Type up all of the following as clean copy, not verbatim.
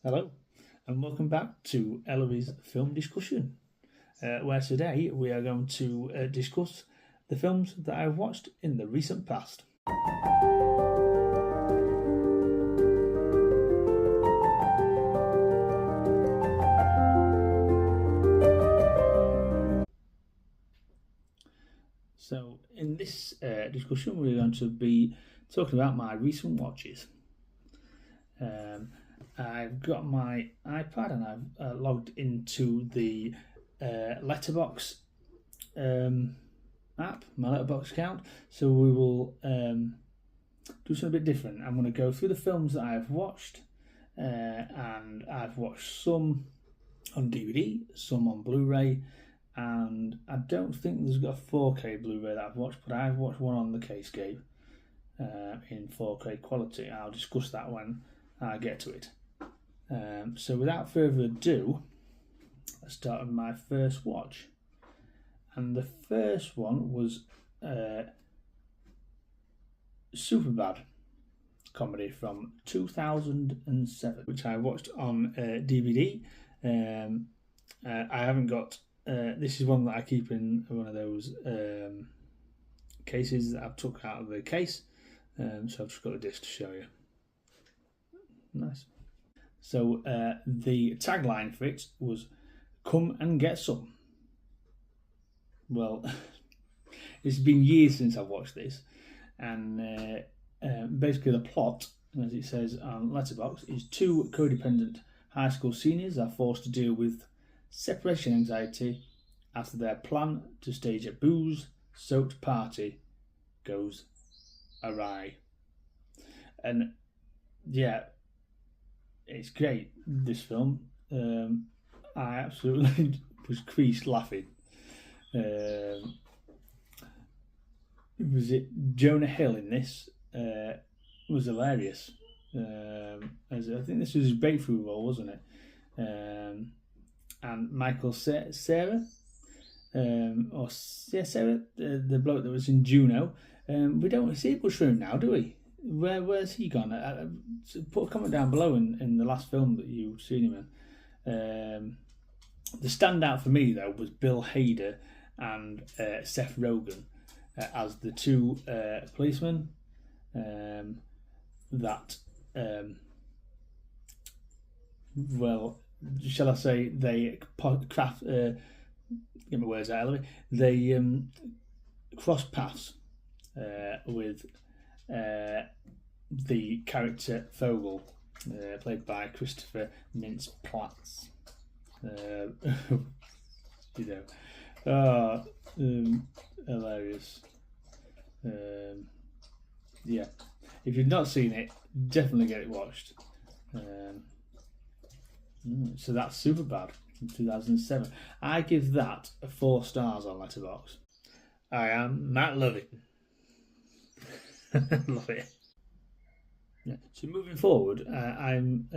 Hello, and welcome back to Eloise Film Discussion, where today we are going to discuss the films that I've watched in the recent past. So, in this discussion, we're going to be talking about my recent watches. I've got my iPad and I've logged into the Letterbox app, my Letterbox account. So we will do something a bit different. I'm going to go through the films that I've watched, and I've watched some on DVD, some on Blu-ray, and I don't think there's got a 4K Blu-ray that I've watched, but I've watched one on the Kscape in 4K quality. I'll discuss that when I get to it. So without further ado, let's start with my first watch. And the first one was Superbad comedy from 2007, which I watched on DVD. I haven't got, this is one that I keep in one of those cases that I've took out of the case. So I've just got the disc to show you. Nice. So the tagline for it was "Come and get some." Well, it's been years since I've watched this, and basically the plot, as it says on Letterboxd, is two codependent high school seniors are forced to deal with separation anxiety after their plan to stage a booze-soaked party goes awry. And yeah, it's great, this film. I absolutely was creased laughing. Was it Jonah Hill in this? Was hilarious. As I think this was his breakthrough role, wasn't it? And Michael Sarah, Sarah, the bloke that was in Juno. We don't see much from him now, do we? Where's he gone? Put a comment down below in the last film that you've seen him in. The standout for me though was Bill Hader and Seth Rogen as the two policemen that well, shall I say, they craft get my words out of it. They cross paths with the character Fogel, played by Christopher Mintz-Plasse. Hilarious. Yeah, if you've not seen it, definitely get it watched. So that's Superbad from 2007. I give that 4 stars on Letterboxd. I am Matt Loving. Love it. Yeah. So moving forward, I'm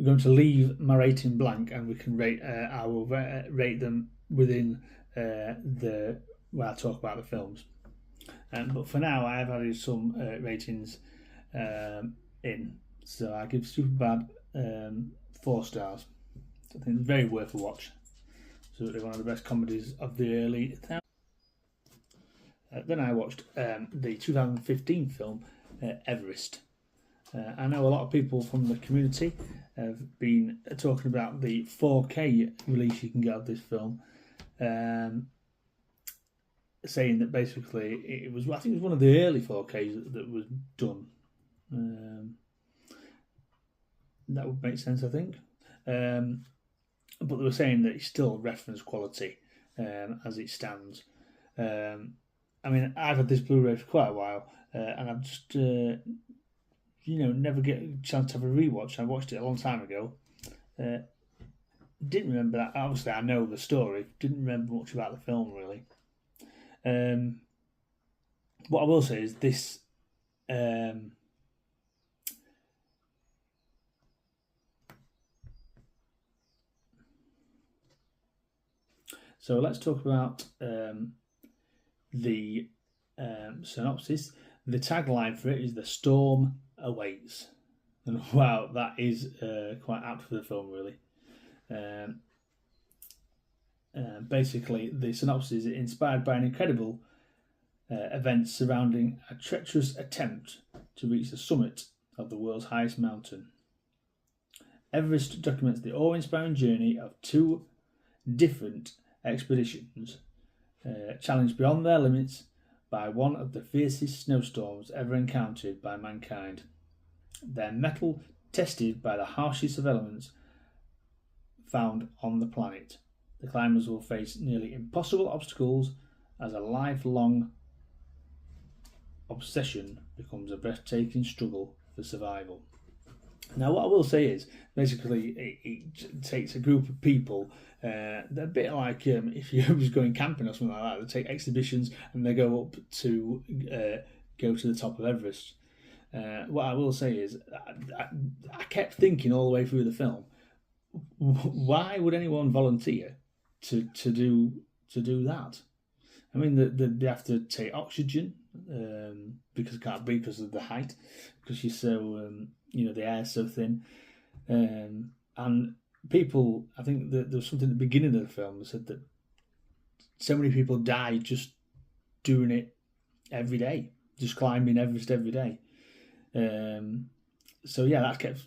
going to leave my rating blank, and we can rate. I will rate them within where I talk about the films. But for now, I have added some ratings in. So I give Superbad 4 stars. I think it's very worth a watch. So they're one of the best comedies of the early 2000s. Then I watched the 2015 film Everest. I know a lot of people from the community have been talking about the 4K release you can get of this film, saying that basically it was, I think it was one of the early 4Ks that was done. That would make sense, I think. But they were saying that it's still reference quality as it stands. I mean, I've had this Blu-ray for quite a while, and I've just, never get a chance to have a rewatch. I watched it a long time ago. Didn't remember that. Obviously, I know the story. Didn't remember much about the film, really. What I will say is this. So let's talk about the synopsis. The tagline for it is "The storm awaits." And wow, that is quite apt for the film, really. Um, Basically, the synopsis is inspired by an incredible event surrounding a treacherous attempt to reach the summit of the world's highest mountain. Everest documents the awe-inspiring journey of two different expeditions, challenged beyond their limits by one of the fiercest snowstorms ever encountered by mankind. Their mettle tested by the harshest of elements found on the planet. The climbers will face nearly impossible obstacles as a lifelong obsession becomes a breathtaking struggle for survival. Now, what I will say is, basically, it takes a group of people. They're a bit like if you was going camping or something like that. They take exhibitions and they go up to go to the top of Everest. What I will say is, I kept thinking all the way through the film, why would anyone volunteer to do that? I mean, they have to take oxygen because they can't breathe because of the height, because you're so the air's so thin, and people. I think that there was something at the beginning of the film that said that so many people die just doing it every day, just climbing Everest every day. So yeah, that kept.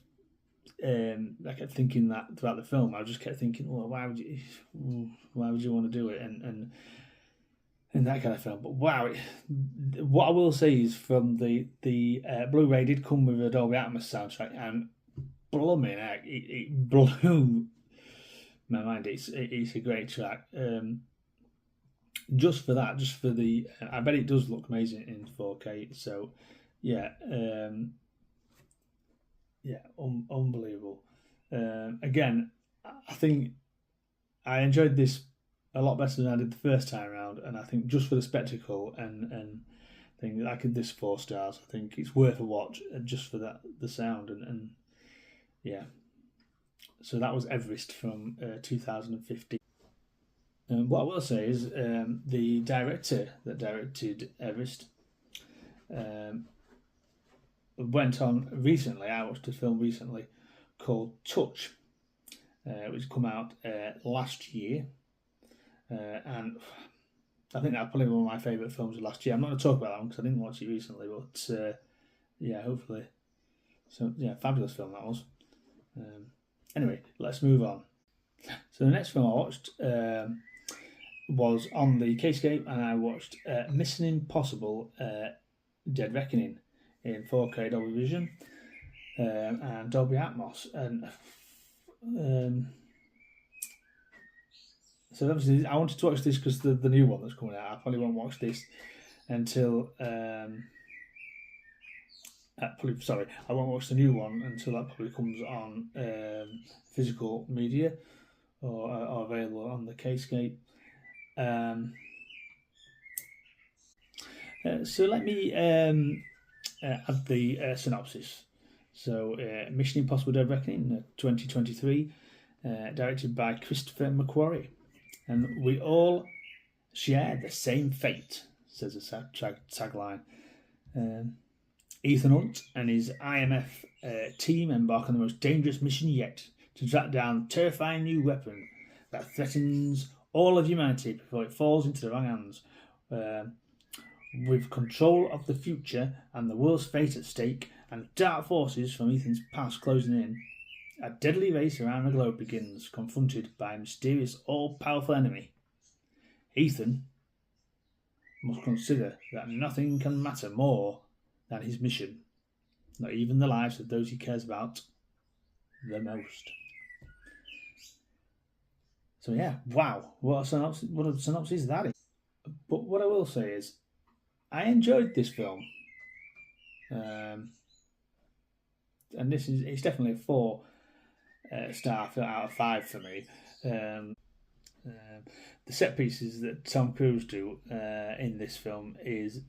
I kept thinking that throughout the film. I just kept thinking, well, why would you want to do it? And that kind of film. But wow, what I will say is from the Blu-ray did come with a Dolby Atmos soundtrack, and blooming heck, it blew my mind. It's a great track. Just for that, just for the, I bet it does look amazing in 4K. So yeah. Unbelievable. Again, I think I enjoyed this a lot better than I did the first time around, and I think just for the spectacle and thing, I could this 4 stars. I think it's worth a watch just for that, the sound and yeah. So that was Everest from 2015. What I will say is the director that directed Everest went on recently. I watched a film recently called Touch, which come out last year, and I think that's probably one of my favourite films of last year. I'm not going to talk about that one because I didn't watch it recently, but yeah, hopefully. So yeah, fabulous film that was. Anyway, let's move on. So the next film I watched was on the Kscape, and I watched Mission Impossible: Dead Reckoning in 4K Dolby Vision and Dolby Atmos, and so obviously I wanted to watch this because the new one that's coming out. I probably won't watch this until I won't watch the new one until that probably comes on physical media or available on the Kscape. So let me add the synopsis. So, Mission Impossible: Dead Reckoning, 2023, directed by Christopher McQuarrie, and we all share the same fate, says the tagline. Ethan Hunt and his IMF team embark on the most dangerous mission yet to track down a terrifying new weapon that threatens all of humanity before it falls into the wrong hands. With control of the future and the world's fate at stake, and dark forces from Ethan's past closing in, a deadly race around the globe begins, confronted by a mysterious, all-powerful enemy. Ethan must consider that nothing can matter more than his mission, not even the lives of those he cares about the most. So yeah, wow, what a synopsis that is. But what I will say is, I enjoyed this film, and it's definitely a 4 star out of 5 for me. The set pieces that Tom Cruise do in this film is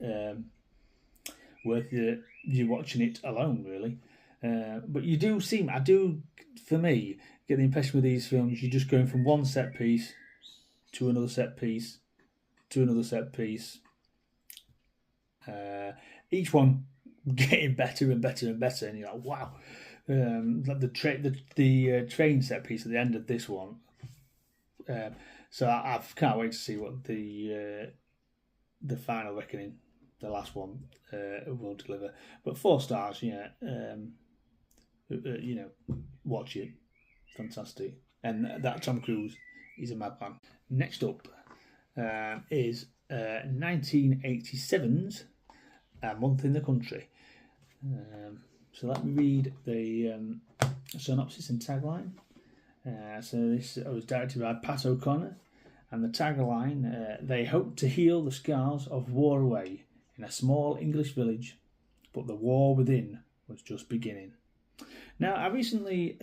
worth you watching it alone, really. But you do for me, get the impression with these films, you're just going from one set piece to another set piece to another set piece. Each one getting better and better and better, and you're like, wow. like the train set piece at the end of this one. So I can't wait to see what the final reckoning, the last one, will deliver. But 4 stars, yeah. Watch it, fantastic. And that Tom Cruise, he's a madman. Next up is 1987's A Month in the Country. So let me read the synopsis and tagline. So this was directed by Pat O'Connor, and the tagline, they hope to heal the scars of war away in a small English village, but the war within was just beginning. Now, I recently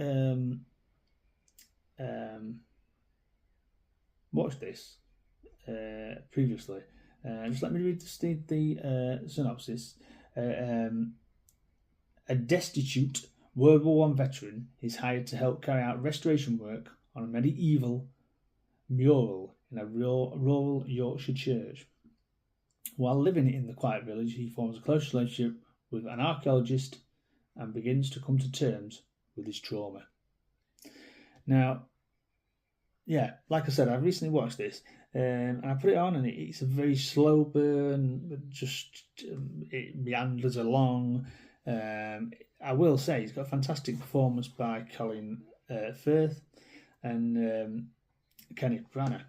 watched this previously. Just let me read the synopsis. A destitute World War I veteran is hired to help carry out restoration work on a medieval mural in a rural Yorkshire church. While living in the quiet village, he forms a close relationship with an archaeologist and begins to come to terms with his trauma. Now, yeah, like I said, I recently watched this and I put it on, and it's a very slow burn, but just it meanders along. I will say he's got a fantastic performance by Colin Firth and Kenneth Branagh.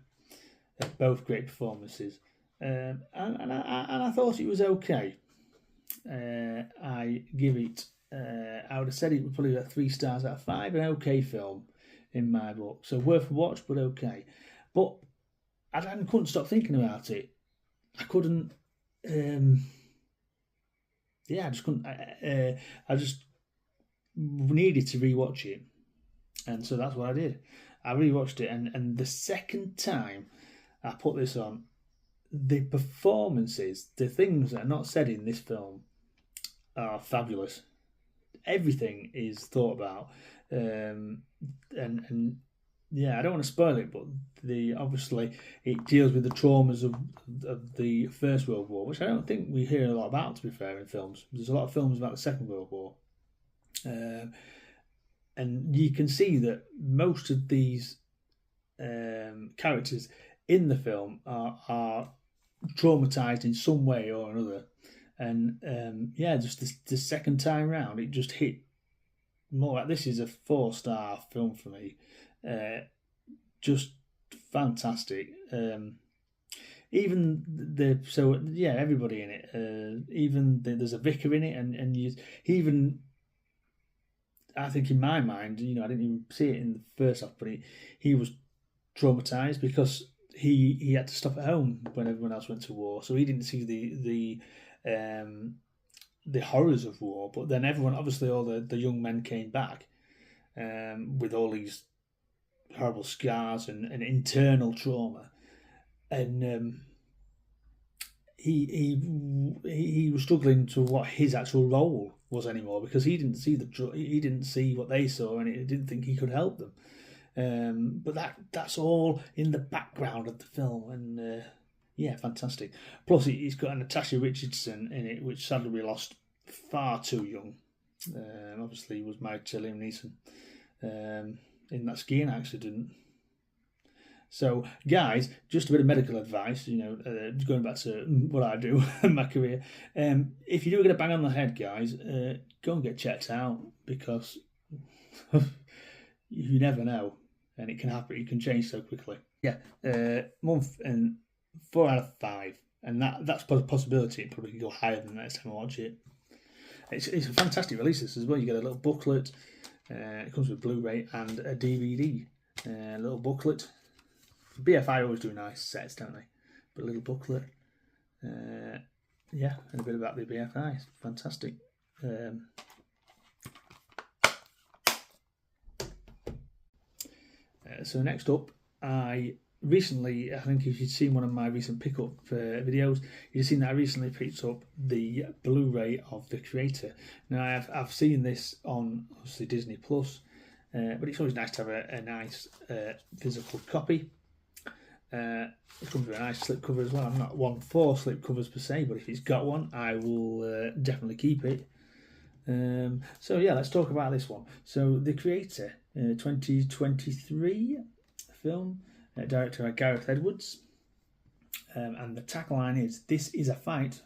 Both great performances, and I thought it was okay. I give it. I would have said it would probably get 3 stars out of 5. An okay film in my book, so worth a watch, but okay. But I couldn't stop thinking about it. I couldn't. I just couldn't. I just needed to rewatch it, and so that's what I did. I rewatched it, and the second time I put this on, the performances, the things that are not said in this film, are fabulous. Everything is thought about, and yeah, I don't want to spoil it, but obviously it deals with the traumas of the First World War, which I don't think we hear a lot about, to be fair, in films. There's a lot of films about the Second World War, and you can see that most of these characters in the film are traumatized in some way or another, and just the second time round, it just hit more like this is a 4-star film for me. Just fantastic. Everybody in it. There's a vicar in it, and I think in my mind, I didn't even see it in the first half, but he was traumatized because he had to stop at home when everyone else went to war, so he didn't see the horrors of war. But then everyone, obviously, all the young men came back with all these horrible scars and internal trauma, and he was struggling to what his actual role was anymore, because he didn't see what they saw, and he didn't think he could help them. But that's all in the background of the film, and fantastic. Plus, it's got Natasha Richardson in it, which sadly we lost far too young. Obviously, he was married to Liam Neeson in that skiing accident. So, guys, just a bit of medical advice, going back to what I do in my career. If you do get a bang on the head, guys, go and get checked out, because you never know, and it can happen. It can change so quickly. Month and 4 out of 5, and that's a possibility. It probably can go higher than that next time I watch it. It's a fantastic release this as well. You get a little booklet. It comes with Blu-ray and a DVD. A little booklet. BFI always do nice sets, don't they? But a little booklet. And a bit about the BFI. It's fantastic. So next up, I think if you've seen one of my recent pickup videos, you've seen that I recently picked up the Blu-ray of The Creator. Now, I've seen this on, obviously, Disney Plus, but it's always nice to have a nice physical copy. It comes with a nice slipcover as well. I'm not one for slipcovers per se, but if it's got one, I will definitely keep it. So yeah, let's talk about this one. So the creator, 2023 film, director Gareth Edwards, and the tagline is, "This is a fight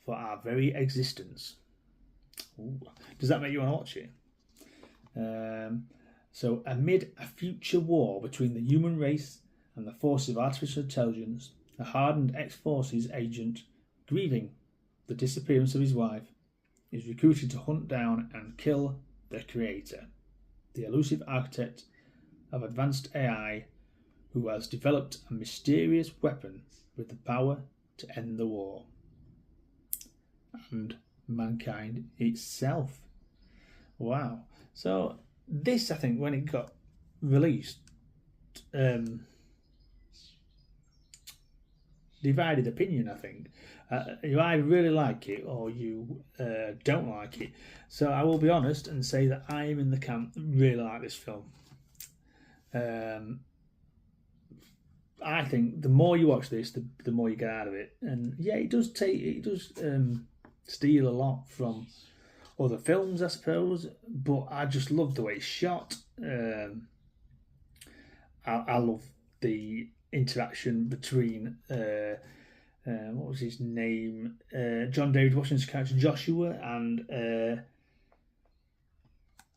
for our very existence." Ooh. Does that make you want to watch it? So amid a future war between the human race and the forces of artificial intelligence, a hardened ex-forces agent, grieving the disappearance of his wife, is recruited to hunt down and kill the creator, the elusive architect of advanced AI who has developed a mysterious weapon with the power to end the war and mankind itself. Wow. So this, I think, when it got released, divided opinion, I think. You either really like it or you don't like it. So I will be honest and say that I am in the camp that really like this film. I think the more you watch this, the more you get out of it. And yeah, it does steal a lot from other films, I suppose. But I just love the way it's shot. I love the interaction between what was his name? John David Washington's character Joshua and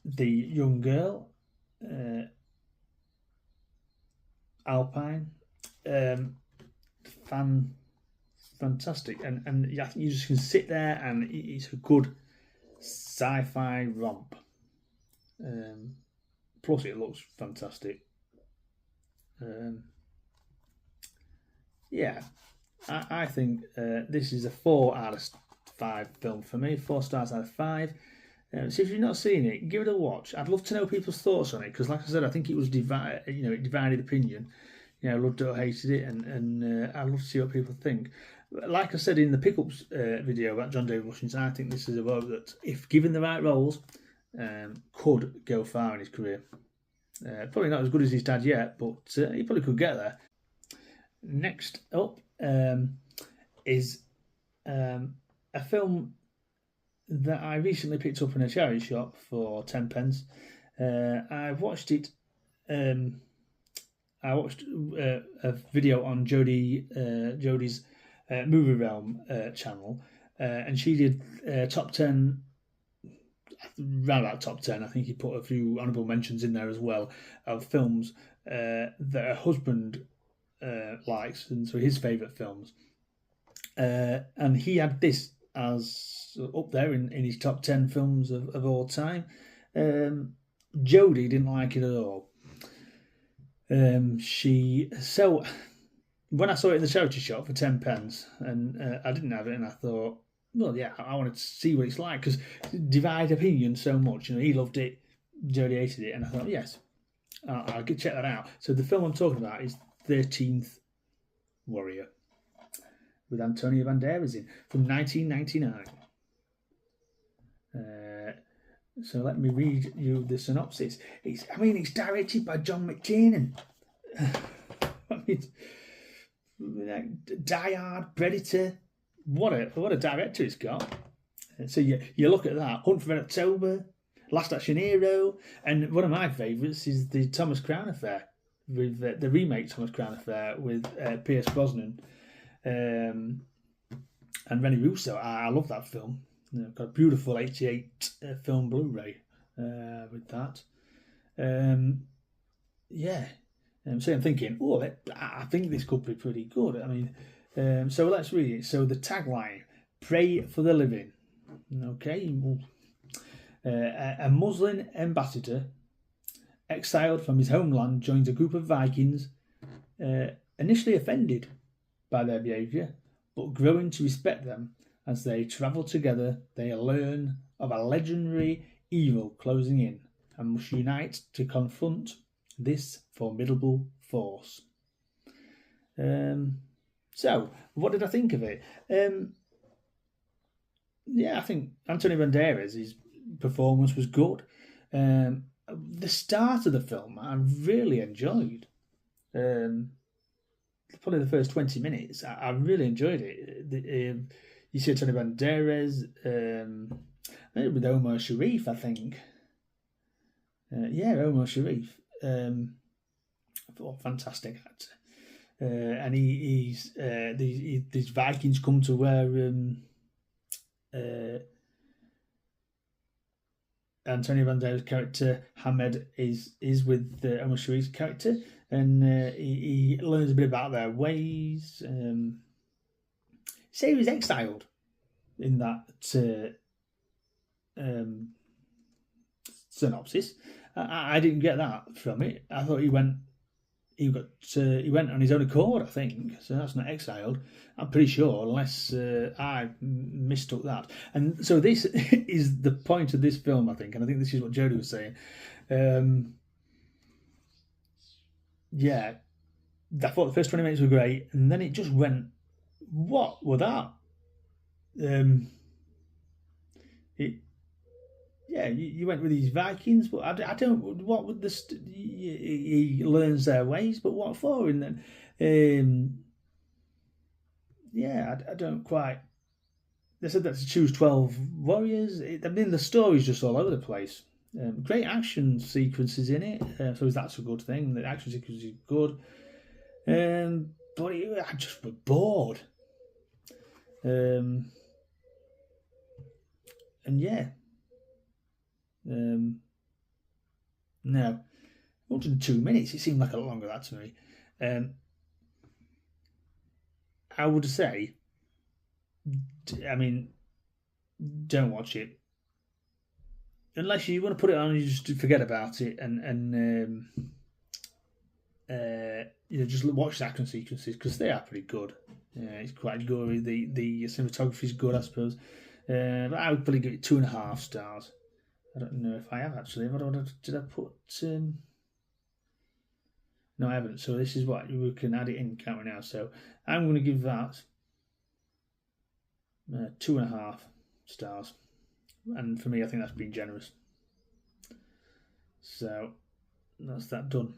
the young girl Alpine. Fantastic, and yeah, you just can sit there and it's a good sci-fi romp. Plus, it looks fantastic. Yeah, I think this is a 4 out of 5 film for me. 4 stars out of 5. So if you've not seen it, give it a watch. I'd love to know people's thoughts on it because, like I said, I think it was divided opinion. Loved it or hated it, and I'd love to see what people think. Like I said in the pickups video about John David Washington, I think this is a bloke that, if given the right roles, could go far in his career. Probably not as good as his dad yet, but he probably could get there. Next up is a film that I recently picked up in a charity shop for 10 pence. I watched it. I watched a video on Jodie's Movie Realm channel, and she did top 10. Round about top 10, I think he put a few honourable mentions in there as well of films that her husband likes, and so his favourite films. And he had this as up there in his top 10 films of all time. Jodie didn't like it at all. So when I saw it in the charity shop for 10 pence, and I didn't have it, and I thought, well, yeah, I wanted to see what it's like because divide opinion so much. He loved it, Jodie hated it, and I thought, yes, I'll check that out. So the film I'm talking about is 13th Warrior with Antonio Banderas in from 1999. So let me read you the synopsis. It's directed by John McTiernan. Die Hard, Predator. What a director it's got. So you look at that. Hunt for Red October, Last Action Hero, and one of my favourites is the Thomas Crown Affair, with the remake Thomas Crown Affair with Pierce Brosnan and Rene Russo. I love that film. Got a beautiful 88 film Blu-ray with that. So I'm thinking, I think this could be pretty good. So let's read it. So the tagline: "Pray for the living." Okay. A Muslim ambassador, exiled from his homeland, joins a group of Vikings, initially offended by their behaviour, but growing to respect them. As they travel together, they learn of a legendary evil closing in and must unite to confront this formidable force. So, what did I think of it? I think Antonio Banderas' performance was good. The start of the film I really enjoyed. Probably the first 20 minutes, I really enjoyed it. You see Antonio Banderas. it with Omar Sharif, I think. Yeah, Omar Sharif. Fantastic actor. And these Vikings come to where Antonio Banderas' character Hamed is with Omar Sharif's character, and he learns a bit about their ways. Say he was exiled in that synopsis. I didn't get that from it. I thought he went on his own accord, I think. So that's not exiled. I'm pretty sure, unless I mistook that. And so this is the point of this film, I think. And I think this is what Jodie was saying. Yeah, I thought the first 20 minutes were great. And then it just went, what was that? You went with these Vikings, but I don't. What would he learns their ways, but what for? And then, I don't quite. They said that to choose 12 warriors. The story's just all over the place. Great action sequences in it, so that's a good thing. The action sequence is good, but I just was bored. And yeah. No, 102 minutes. It seemed like a lot longer that to me. I would say, don't watch it unless you want to put it on and you just forget about it and just watch the action sequences because they are pretty good. It's quite gory. The cinematography is good, I suppose. But I would probably give it 2.5 stars. I don't know if I have actually. Did I put? No, I haven't. So this is what we can add it in, can't we now? So I'm going to give that 2.5 stars, and for me, I think that's being generous. So that's that done.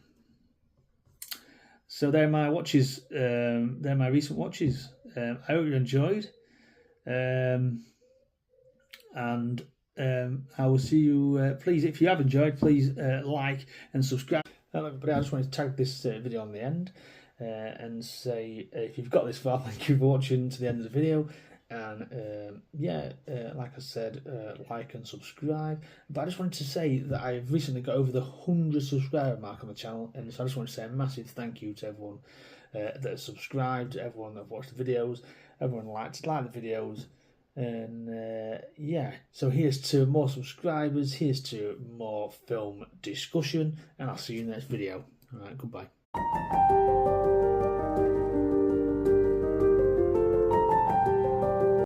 So they're my watches. They're my recent watches. I hope you enjoyed, and. I will see you. Please, if you have enjoyed, please like and subscribe. Hello, everybody. I just wanted to tag this video on the end and say if you've got this far, thank you for watching to the end of the video. And like I said, like and subscribe. But I just wanted to say that I've recently got over the 100 subscriber mark on the channel, and so I just want to say a massive thank you to everyone that has subscribed, everyone that watched the videos, everyone liked the videos. And so here's to more subscribers, here's to more film discussion, and I'll see you in the next video. Alright, goodbye.